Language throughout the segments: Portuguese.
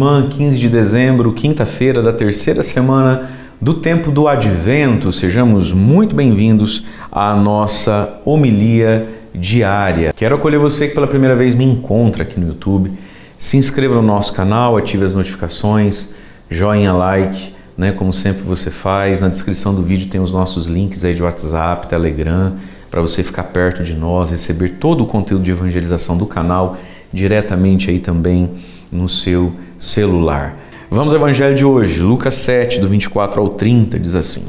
irmã, 15 de dezembro, quinta-feira da terceira semana do tempo do Advento. Sejamos muito bem-vindos à nossa homilia diária. Quero acolher você que pela primeira vez me encontra aqui no YouTube. Se inscreva no nosso canal, ative as notificações, joinha, like, como sempre você faz. Na descrição do vídeo tem os nossos links aí de WhatsApp, Telegram, para você ficar perto de nós, receber todo o conteúdo de evangelização do canal diretamente aí também no seu celular. Vamos ao evangelho de hoje, Lucas 7, do 24 ao 30, diz assim: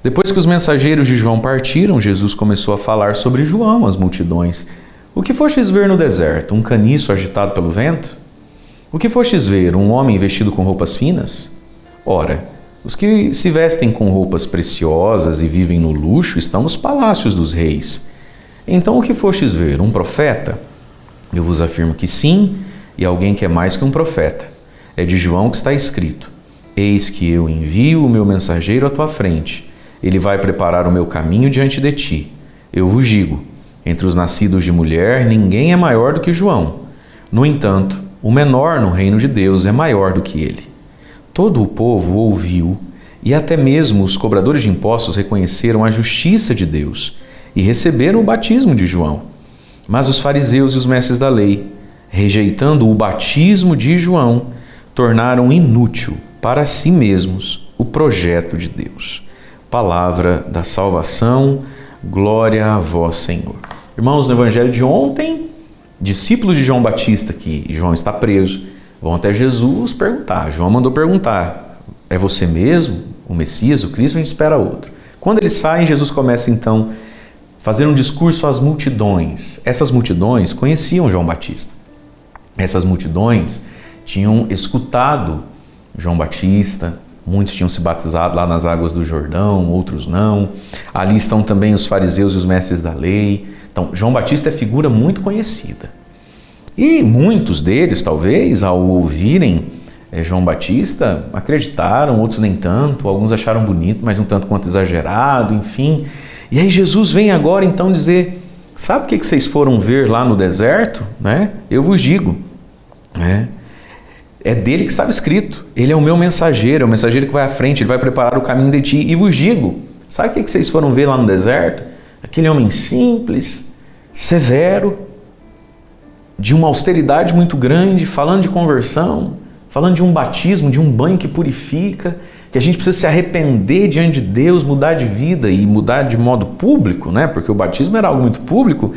Depois que os mensageiros de João partiram, Jesus começou a falar sobre João às multidões. O que fostes ver no deserto? Um caniço agitado pelo vento? O que fostes ver? Um homem vestido com roupas finas? Ora, os que se vestem com roupas preciosas e vivem no luxo estão nos palácios dos reis. Então o que fostes ver? Um profeta? Eu vos afirmo que sim, e alguém que é mais que um profeta. É de João que está escrito: Eis que eu envio o meu mensageiro à tua frente. Ele vai preparar o meu caminho diante de ti. Eu vos digo, entre os nascidos de mulher, ninguém é maior do que João. No entanto, o menor no reino de Deus é maior do que ele. Todo o povo ouviu, e até mesmo os cobradores de impostos reconheceram a justiça de Deus e receberam o batismo de João. Mas os fariseus e os mestres da lei, rejeitando o batismo de João, tornaram inútil para si mesmos o projeto de Deus. Palavra da salvação, glória a vós, Senhor. Irmãos, no evangelho de ontem, discípulos de João Batista, que João está preso, vão até Jesus perguntar. João mandou perguntar: é você mesmo, o Messias, o Cristo, ou a gente espera outro? Quando eles saem, Jesus começa então a fazer um discurso às multidões. Essas multidões conheciam João Batista. Essas multidões tinham escutado João Batista, muitos tinham se batizado lá nas águas do Jordão, outros não. Ali estão também os fariseus e os mestres da lei. Então, João Batista é figura muito conhecida. E muitos deles, talvez, ao ouvirem João Batista, acreditaram, outros nem tanto, alguns acharam bonito, mas um tanto quanto exagerado, enfim. E aí Jesus vem agora então dizer: sabe o que vocês foram ver lá no deserto? Eu vos digo. É dele que estava escrito. Ele é o meu mensageiro, é o mensageiro que vai à frente, ele vai preparar o caminho de ti. E vos digo, sabe o que vocês foram ver lá no deserto? Aquele homem simples, severo, de uma austeridade muito grande, falando de conversão, falando de um batismo, de um banho que purifica, que a gente precisa se arrepender diante de Deus, mudar de vida e mudar de modo público, porque o batismo era algo muito público.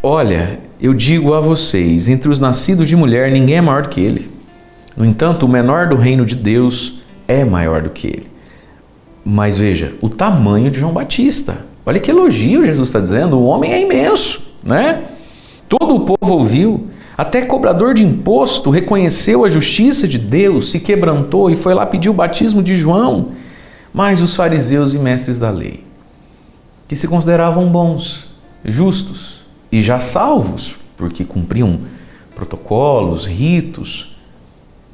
Olha, eu digo a vocês, entre os nascidos de mulher, ninguém é maior do que ele. No entanto, o menor do reino de Deus é maior do que ele. Mas veja, o tamanho de João Batista. Olha que elogio Jesus está dizendo, o homem é imenso, Todo o povo ouviu, até cobrador de imposto reconheceu a justiça de Deus, se quebrantou e foi lá pedir o batismo de João. Mas os fariseus e mestres da lei, que se consideravam bons, justos e já salvos, porque cumpriam protocolos, ritos,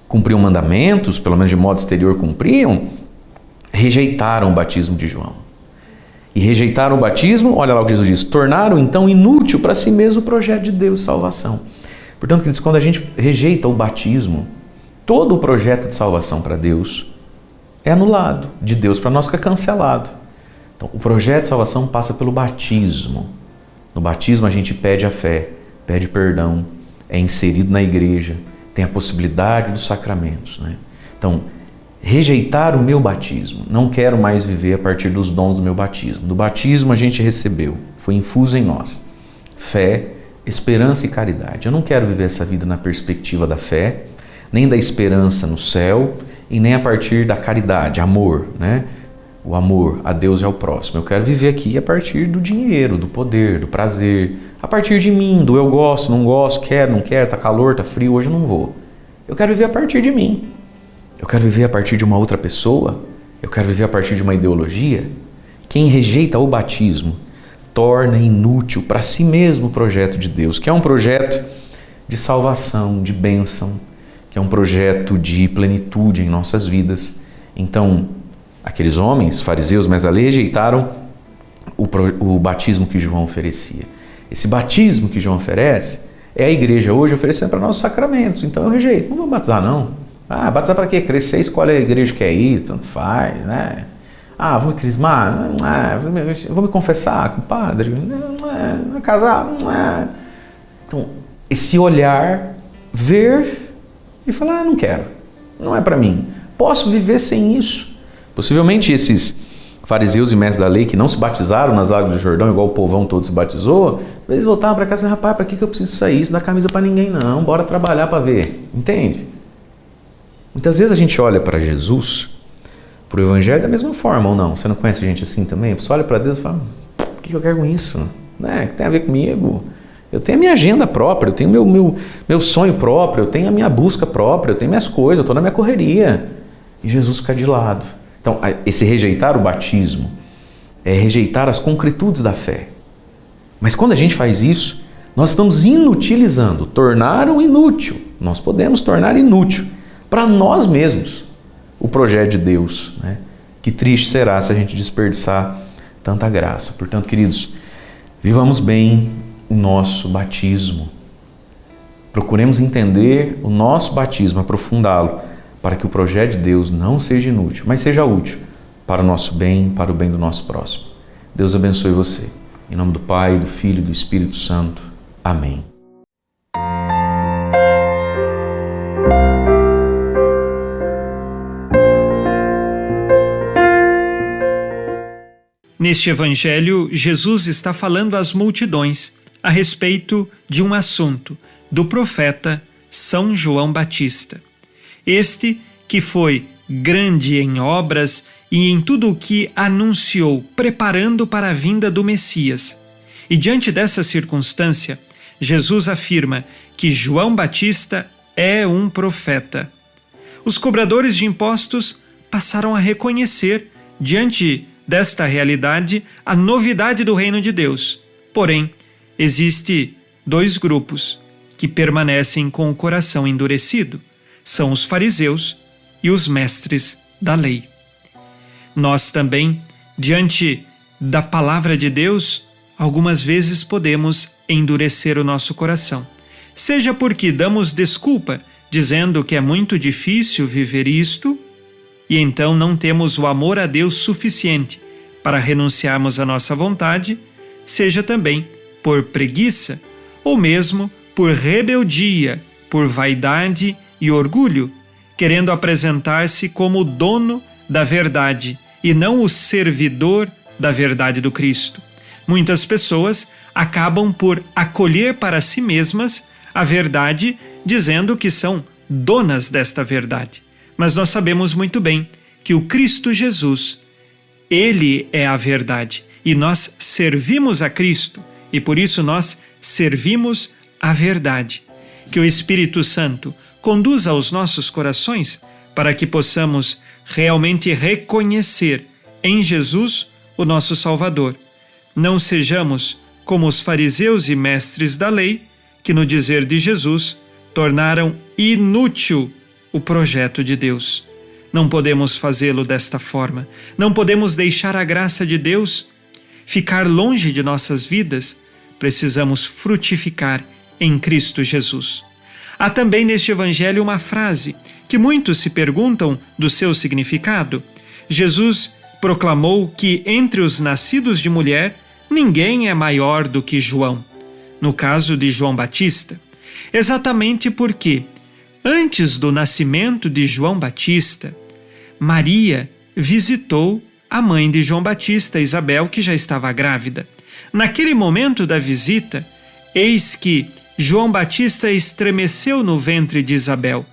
cumpriam mandamentos, pelo menos de modo exterior cumpriam, rejeitaram o batismo de João. E rejeitaram o batismo, olha lá o que Jesus diz, tornaram então inútil para si mesmo o projeto de Deus de salvação. Portanto, queridos, quando a gente rejeita o batismo, todo o projeto de salvação para Deus é anulado, de Deus para nós fica cancelado. Então, o projeto de salvação passa pelo batismo. No batismo a gente pede a fé, pede perdão, é inserido na igreja, tem a possibilidade dos sacramentos. Então, rejeitar o meu batismo, não quero mais viver a partir dos dons do meu batismo. Do batismo a gente recebeu, foi infuso em nós, fé, esperança e caridade. Eu não quero viver essa vida na perspectiva da fé, nem da esperança no céu, e nem a partir da caridade, amor, O amor a Deus e ao próximo. Eu quero viver aqui a partir do dinheiro, do poder, do prazer, a partir de mim, do eu gosto, não gosto, quero, não quero, tá calor, tá frio, hoje eu não vou. Eu quero viver a partir de mim. Eu quero viver a partir de uma outra pessoa, eu quero viver a partir de uma ideologia. Quem rejeita o batismo torna inútil para si mesmo o projeto de Deus, que é um projeto de salvação, de bênção, que é um projeto de plenitude em nossas vidas. Então, aqueles homens, fariseus, mestres da lei, rejeitaram o batismo que João oferecia. Esse batismo que João oferece é a igreja hoje oferecendo para nós os sacramentos. Então eu rejeito, não vou batizar não. Ah, batizar para quê? Crescer, escolhe a igreja que quer ir, tanto faz, né? Ah, vou me crismar? Vou me confessar com o padre? Vou casar? Então, esse olhar, ver e falar, não quero, não é para mim. Posso viver sem isso. Possivelmente esses fariseus e mestres da lei que não se batizaram nas águas do Jordão, igual o povão todo se batizou, eles voltavam para casa e falaram, rapaz, para que eu preciso sair? Isso não dá camisa para ninguém não, bora trabalhar para ver. Entende? Muitas vezes a gente olha para Jesus, para o Evangelho da mesma forma, ou não? Você não conhece gente assim também? A pessoa olha para Deus e fala, o que eu quero com isso? Né? O que tem a ver comigo? Eu tenho a minha agenda própria, eu tenho meu sonho próprio, eu tenho a minha busca própria, eu tenho minhas coisas, eu estou na minha correria. E Jesus fica de lado. Então, esse rejeitar o batismo é rejeitar as concretudes da fé. Mas quando a gente faz isso, nós estamos inutilizando, tornaram inútil. Nós podemos tornar inútil para nós mesmos o projeto de Deus, né? Que triste será se a gente desperdiçar tanta graça. Portanto, queridos, vivamos bem o nosso batismo. Procuremos entender o nosso batismo, aprofundá-lo, para que o projeto de Deus não seja inútil, mas seja útil para o nosso bem, para o bem do nosso próximo. Deus abençoe você. Em nome do Pai, do Filho e do Espírito Santo. Amém. Neste Evangelho, Jesus está falando às multidões a respeito de um assunto, do profeta São João Batista. Este que foi grande em obras e em tudo o que anunciou, preparando para a vinda do Messias. E diante dessa circunstância, Jesus afirma que João Batista é um profeta. Os cobradores de impostos passaram a reconhecer, diante desta realidade, a novidade do reino de Deus. Porém, existe dois grupos que permanecem com o coração endurecido. São os fariseus e os mestres da lei. Nós também, diante da palavra de Deus, algumas vezes podemos endurecer o nosso coração. Seja porque damos desculpa, dizendo que é muito difícil viver isto, e então não temos o amor a Deus suficiente para renunciarmos à nossa vontade, seja também por preguiça, ou mesmo por rebeldia, por vaidade e orgulho, querendo apresentar-se como o dono da verdade e não o servidor da verdade do Cristo. Muitas pessoas acabam por acolher para si mesmas a verdade, dizendo que são donas desta verdade. Mas nós sabemos muito bem que o Cristo Jesus, Ele é a verdade e nós servimos a Cristo e por isso nós servimos a verdade. Que o Espírito Santo conduza aos nossos corações para que possamos realmente reconhecer em Jesus o nosso Salvador. Não sejamos como os fariseus e mestres da lei, que no dizer de Jesus tornaram inútil o projeto de Deus. Não podemos fazê-lo desta forma. Não podemos deixar a graça de Deus ficar longe de nossas vidas. Precisamos frutificar em Cristo Jesus. Há também neste Evangelho uma frase que muitos se perguntam do seu significado. Jesus proclamou que entre os nascidos de mulher, ninguém é maior do que João, no caso de João Batista. Exatamente porque, antes do nascimento de João Batista, Maria visitou a mãe de João Batista, Isabel, que já estava grávida. Naquele momento da visita, eis que João Batista estremeceu no ventre de Isabel.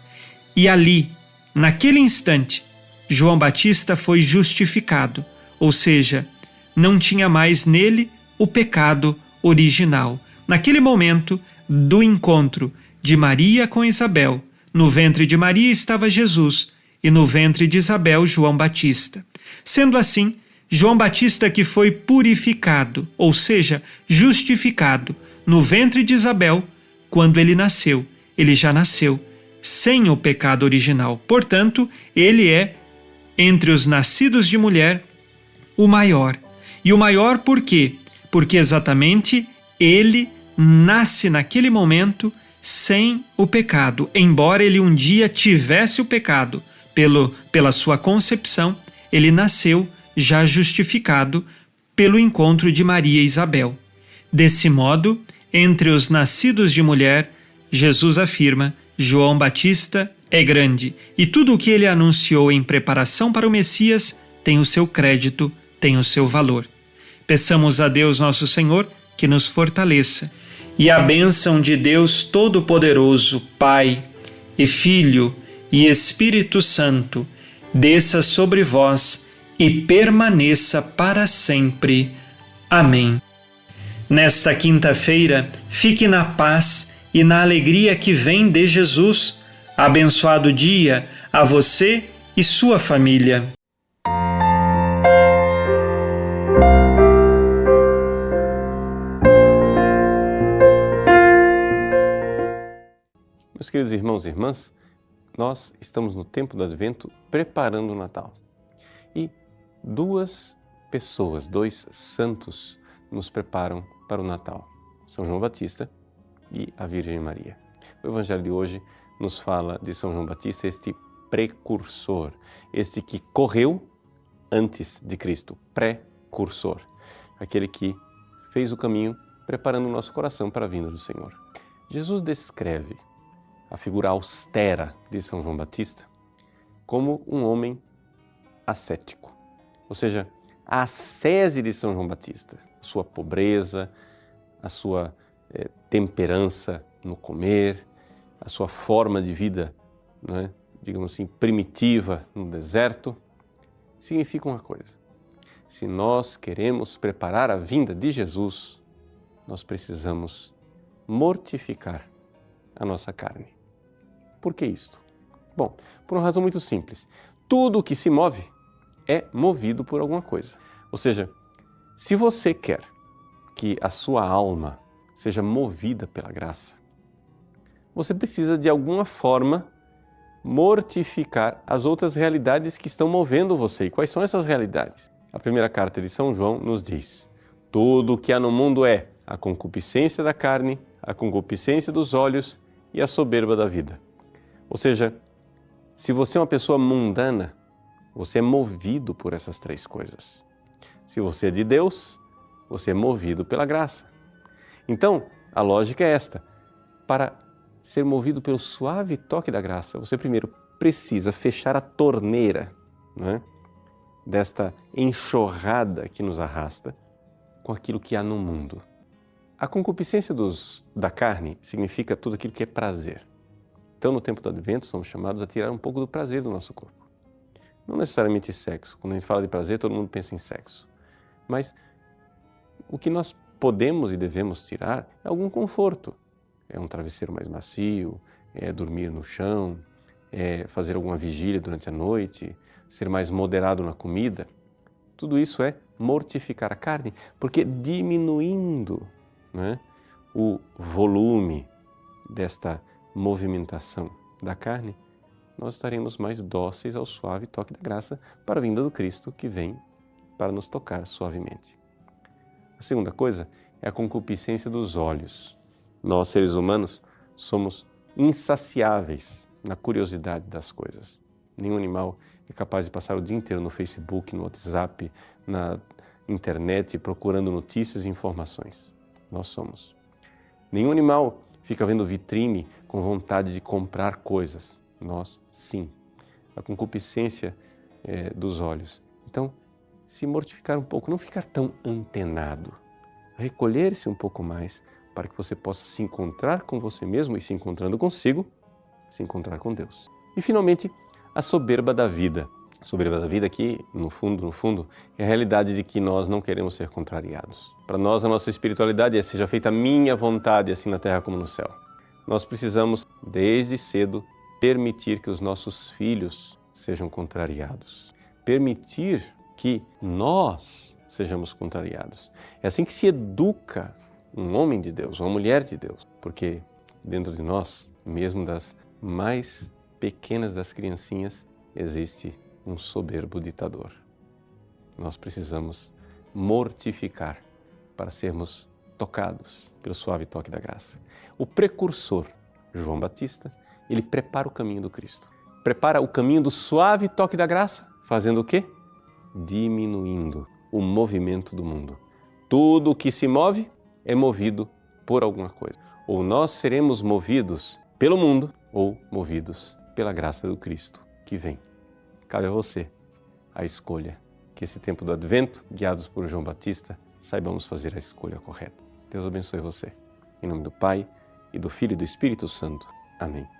E ali, naquele instante, João Batista foi justificado, ou seja, não tinha mais nele o pecado original. Naquele momento do encontro de Maria com Isabel, no ventre de Maria estava Jesus e no ventre de Isabel, João Batista. Sendo assim, João Batista que foi purificado, ou seja, justificado, no ventre de Isabel, quando ele nasceu, ele já nasceu sem o pecado original. Portanto, ele é, entre os nascidos de mulher, o maior. E o maior por quê? Porque exatamente ele nasce naquele momento sem o pecado. Embora ele um dia tivesse o pecado, pela sua concepção, ele nasceu já justificado pelo encontro de Maria e Isabel. Desse modo, entre os nascidos de mulher, Jesus afirma: João Batista é grande, e tudo o que ele anunciou em preparação para o Messias tem o seu crédito, tem o seu valor. Peçamos a Deus nosso Senhor que nos fortaleça. E a bênção de Deus Todo-Poderoso, Pai e Filho e Espírito Santo, desça sobre vós e permaneça para sempre. Amém. Nesta quinta-feira, fique na paz e na alegria que vem de Jesus. Abençoado dia a você e sua família. Meus queridos irmãos e irmãs, nós estamos no tempo do Advento preparando o Natal. E duas pessoas, dois santos, nos preparam para o Natal: São João Batista e a Virgem Maria. O Evangelho de hoje nos fala de São João Batista, este precursor, este que correu antes de Cristo, precursor, aquele que fez o caminho preparando o nosso coração para a vinda do Senhor. Jesus descreve a figura austera de São João Batista como um homem ascético, ou seja, a ascese de São João Batista, a sua pobreza, a sua temperança no comer, a sua forma de vida, digamos assim, primitiva no deserto, significa uma coisa: se nós queremos preparar a vinda de Jesus, nós precisamos mortificar a nossa carne. Por que isto? Bom, por uma razão muito simples. Tudo o que se move é movido por alguma coisa. Ou seja, se você quer que a sua alma seja movida pela graça, você precisa de alguma forma mortificar as outras realidades que estão movendo você. E quais são essas realidades? A primeira carta de São João nos diz: tudo o que há no mundo é a concupiscência da carne, a concupiscência dos olhos e a soberba da vida. Ou seja, se você é uma pessoa mundana, você é movido por essas três coisas. Se você é de Deus, você é movido pela graça. Então, a lógica é esta: para ser movido pelo suave toque da graça, você primeiro precisa fechar a torneira, desta enxurrada que nos arrasta com aquilo que há no mundo. A concupiscência da carne significa tudo aquilo que é prazer. Então, no tempo do Advento, somos chamados a tirar um pouco do prazer do nosso corpo. Não necessariamente sexo. Quando a gente fala de prazer, todo mundo pensa em sexo. Mas o que nós podemos e devemos tirar é algum conforto. É um travesseiro mais macio, é dormir no chão, é fazer alguma vigília durante a noite, ser mais moderado na comida. Tudo isso é mortificar a carne, porque diminuindo o volume desta movimentação da carne, nós estaremos mais dóceis ao suave toque da graça para a vinda do Cristo que vem para nos tocar suavemente. A segunda coisa é a concupiscência dos olhos. Nós, seres humanos, somos insaciáveis na curiosidade das coisas. Nenhum animal é capaz de passar o dia inteiro no Facebook, no WhatsApp, na internet, procurando notícias e informações. Nós somos. Nenhum animal fica vendo vitrine com vontade de comprar coisas. Nós, sim. A concupiscência dos olhos. Então, se mortificar um pouco, não ficar tão antenado. Recolher-se um pouco mais para que você possa se encontrar com você mesmo e, se encontrando consigo, se encontrar com Deus. E, finalmente, a soberba da vida. A soberba da vida aqui, no fundo, é a realidade de que nós não queremos ser contrariados. Para nós, a nossa espiritualidade é: seja feita a minha vontade, assim na terra como no céu. Nós precisamos, desde cedo, permitir que os nossos filhos sejam contrariados. Permitir que nós sejamos contrariados. É assim que se educa um homem de Deus, uma mulher de Deus. Porque dentro de nós, mesmo das mais pequenas das criancinhas, existe um soberbo ditador. Nós precisamos mortificar para sermos tocados pelo suave toque da graça. O precursor João Batista, ele prepara o caminho do Cristo. Prepara o caminho do suave toque da graça, fazendo o quê? Diminuindo o movimento do mundo. Tudo o que se move é movido por alguma coisa. Ou nós seremos movidos pelo mundo, ou movidos pela graça do Cristo que vem. Cabe a você a escolha. Que esse tempo do Advento, guiados por João Batista, saibamos fazer a escolha correta. Deus abençoe você. Em nome do Pai, e do Filho e do Espírito Santo. Amém.